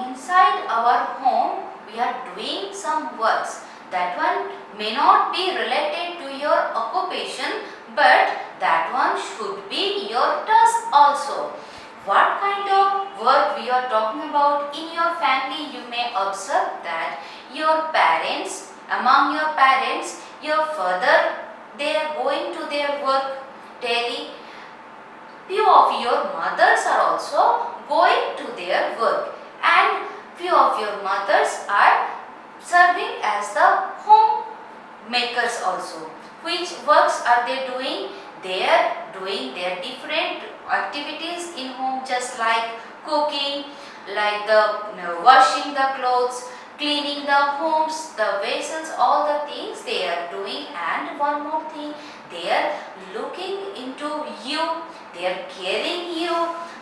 inside our home we are doing some works. That one may not be related to your occupation, but that one should be your task also. What kind of work we are talking about in your family? You may observe that your parents, among your parents, your father, they are going to their work daily. Few of your mothers are also going to their work, and few of your mothers are serving as the homemakers also. Which works are they doing? They are doing their different activities in home, just like cooking, like washing the clothes, cleaning the homes, the vessels, all the things they are doing. And one more thing, they are looking into you, they are caring you.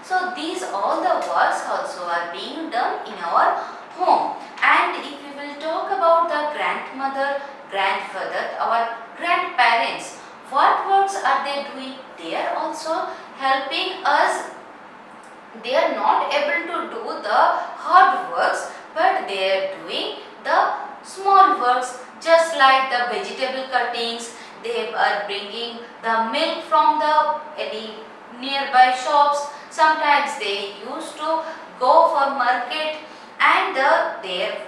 So these all the works also are being done in our home. And if we will talk about the grandmother, grandfather, our grandparents, what works are they doing? They are also helping us. They are not able to do the hard works, but they are doing the small works, just like the vegetable cuttings. They are bringing the milk from the any nearby shops. Sometimes they used to go for market, and they are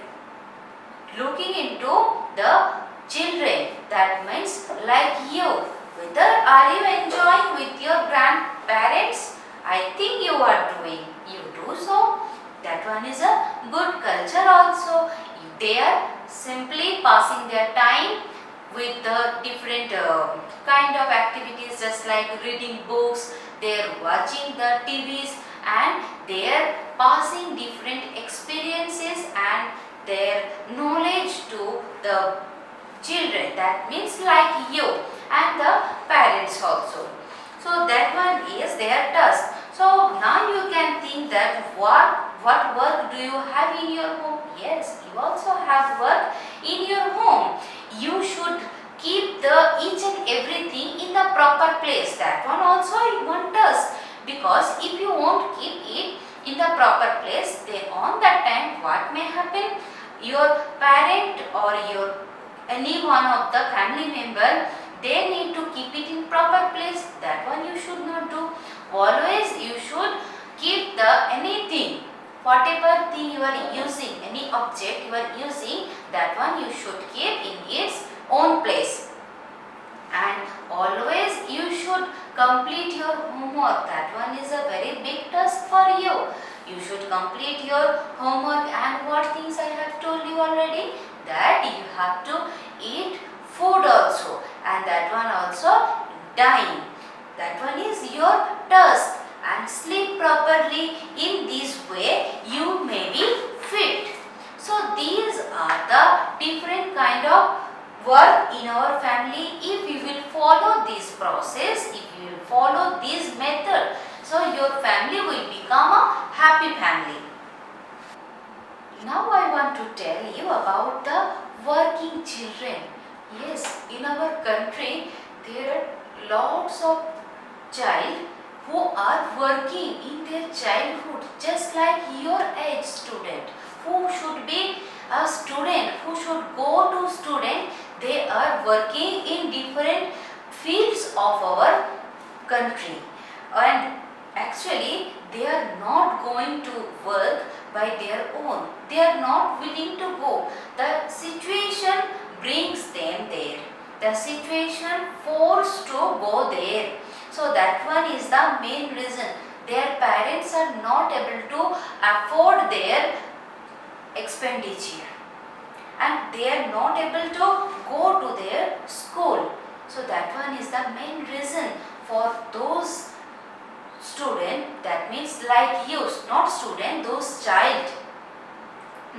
looking into the children. That means like you. Whether are you enjoying with your grandparents? I think you are doing. You do so. That one is a good culture also. They are simply passing their time with the different kind of activities, just like reading books. They are watching the TVs, and they are passing different experiences and their knowledge to the children. That means like you and the parents also. So that one is their task. So now you can think that what work do you have in your home? Yes, you also have work in your home. You should keep the each and everything in the proper place. That one also one task, because if you won't keep it in the proper place, then on that time what may happen? Your parent or your any one of the family member, they need to keep it in proper place. That one you should not do. Always you should keep the anything, whatever thing you are using, any object you are using, that one you should keep in its own place. And always you should complete your homework. That one is a very big task for you. You should complete your homework. And what things I have told you already? That you have to eat food also, and that one also dine. That one is your task. And sleep properly. In this way you may be fit. So these are the different kind of work in our family. If you will follow this process, if you will follow this method, so your family will become a happy family. Now I want to tell you about the working children. Yes, in our country there are lots of child who are working in their childhood, just like your age student, who should be a student, who should go to student. They are working in different fields of our country, and actually they are not going to work by their own. They are not willing to go. The situation brings them there. The situation forced to go there. So that one is the main reason. Their parents are not able to afford their expenditure, and they are not able to go to their school. So that one is the main reason for those student, that means like you, not student, those child.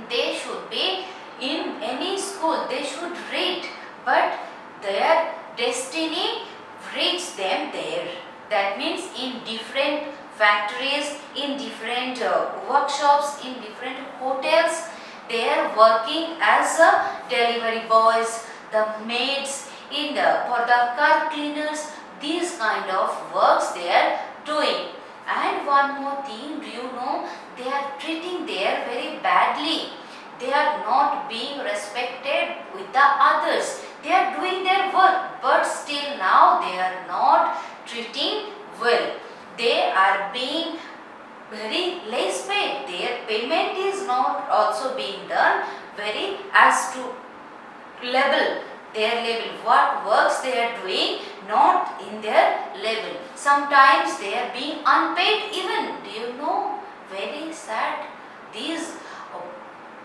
They should be in any school, they should read, but their destiny reach them there. That means in different factories, in different workshops, in different hotels, they are working as delivery boys, the maids, for the car cleaners. These kind of works they are doing. And one more thing, do you know, they are treating there very badly. They are not being respected with the others. They are doing their work, but still now they are not treating well. They are being very less paid. Their payment is not also being done very as to level, their level, what works they are doing not in their level. Sometimes they are being unpaid even. Do you know, very sad, these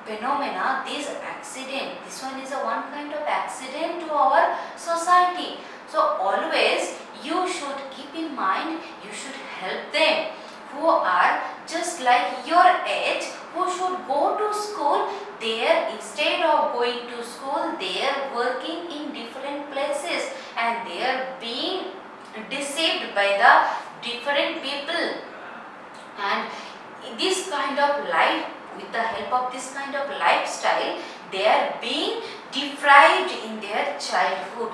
phenomena, this accident, this one is a one kind of accident to our society. So always you should keep in mind, you should help them who are just like your age, who should go to school. There, instead of going to school, they are working in different places and they are being deceived by the different people. And this kind of life, with the help of this kind of lifestyle, they are being deprived in their childhood.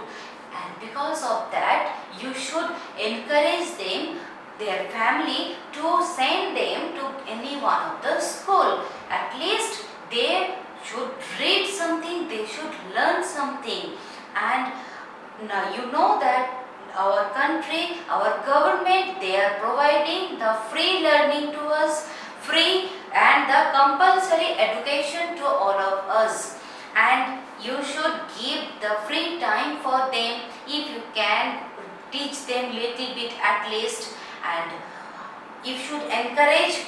And because of that, you should encourage them, their family, to send them to any one of the school. At least they should read something, they should learn something. And now you know that our country, our government, they are providing the free learning to us, free and the compulsory education to all of us. And you should give the free time for them, if you can teach them little bit at least. And you should encourage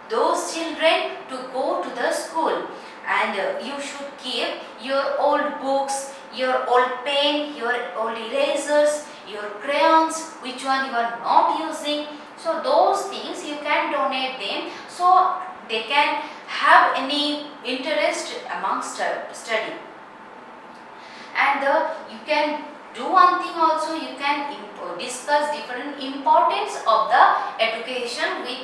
those children to go to the school. And you should keep your old books, your old pen, your old erasers, your crayons, which one you are not using. So those things you can donate them, so they can have any interest amongst study. And you can do one thing also, you can discuss different importance of the education with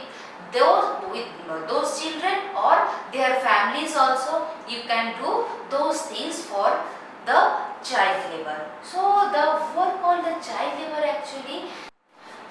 those children or their families also. You can do those things for the child labor. So the work called the child labor actually.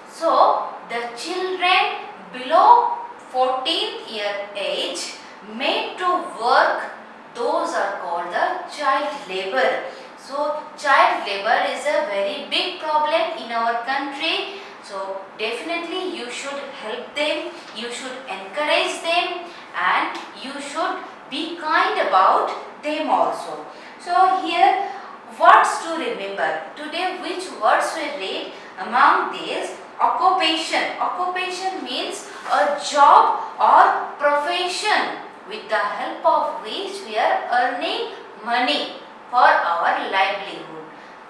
So the children below 14th year age made to work, those are called the child labor. So child labor is a very big problem in our country. So definitely you should help them, you should encourage them, and you should be kind about them also. So here, words to remember. Today which words we read? Among these, occupation. Occupation means a job or profession with the help of which we are earning money for our livelihood.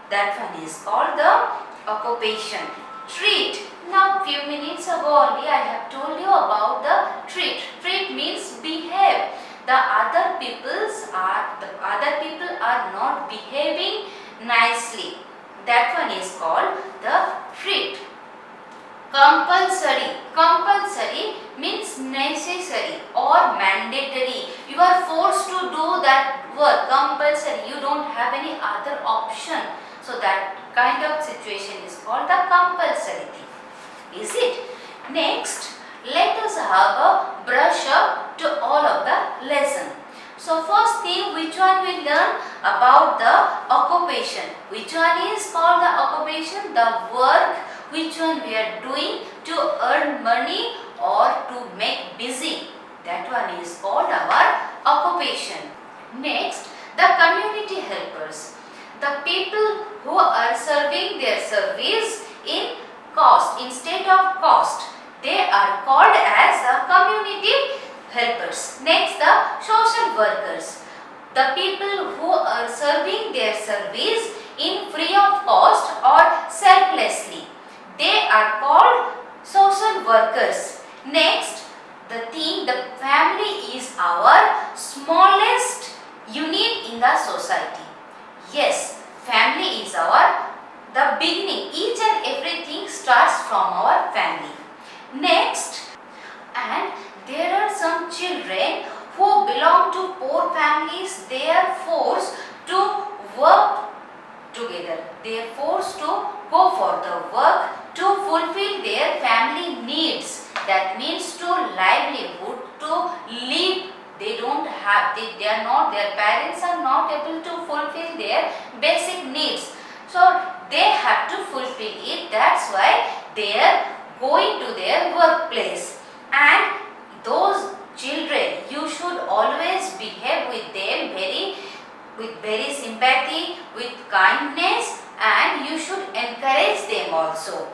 That one is called the occupation. Treat. Now few minutes ago only I have told you about the treat. Treat means behave. The other people are not behaving nicely. That one is called the treat. Compulsory. Compulsory means necessary or mandatory. You are forced to do that work. Compulsory. You don't have any other option. So that kind of situation is called the compulsory thing. Is it? Next, let us have a brush up to all of the lesson. So first thing, which one we learn about the occupation? Which one is called the occupation? The work which one we are doing to earn money or to make busy. That one is called our occupation. Next, the community helpers. The people who are serving their service in cost, instead of cost. They are called as the community helpers. Next, the social workers. The people who are serving their service in free of cost or selflessly. They are called social workers. Next, the family is our smallest unit in the society. Yes, family is the beginning. Each and everything starts from our family. Next, and there are some children who belong to poor families. They are forced to work together. They are forced to go for the work to fulfill their family needs. that means to livelihood, to live. They don't have, they are not, their parents are not able to fulfill their basic needs. So they have to fulfill it. That's why they are going to their workplace. And those children, you should always behave with them with very sympathy, with kindness, and you should encourage them also.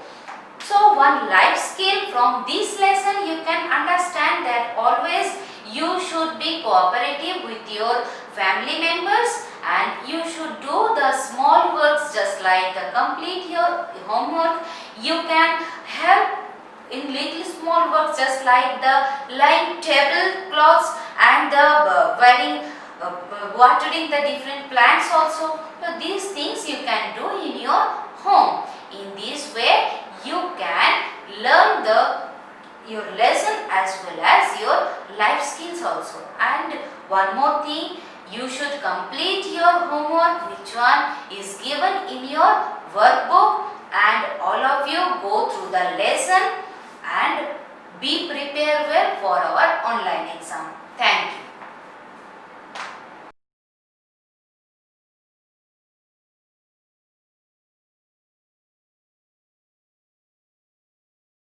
So one life skill from this lesson you can understand that always you should be cooperative with your family members, and you should do the small works just like complete your homework. You can help in little small works just like the laying tablecloths and the watering the different plants also. So these things you can do in your home. In this way you can learn your lesson as well as your life skills also. And one more thing, you should complete your homework which one is given in your workbook, and all of you go through the lesson and be prepared well for our online exam. Thank you.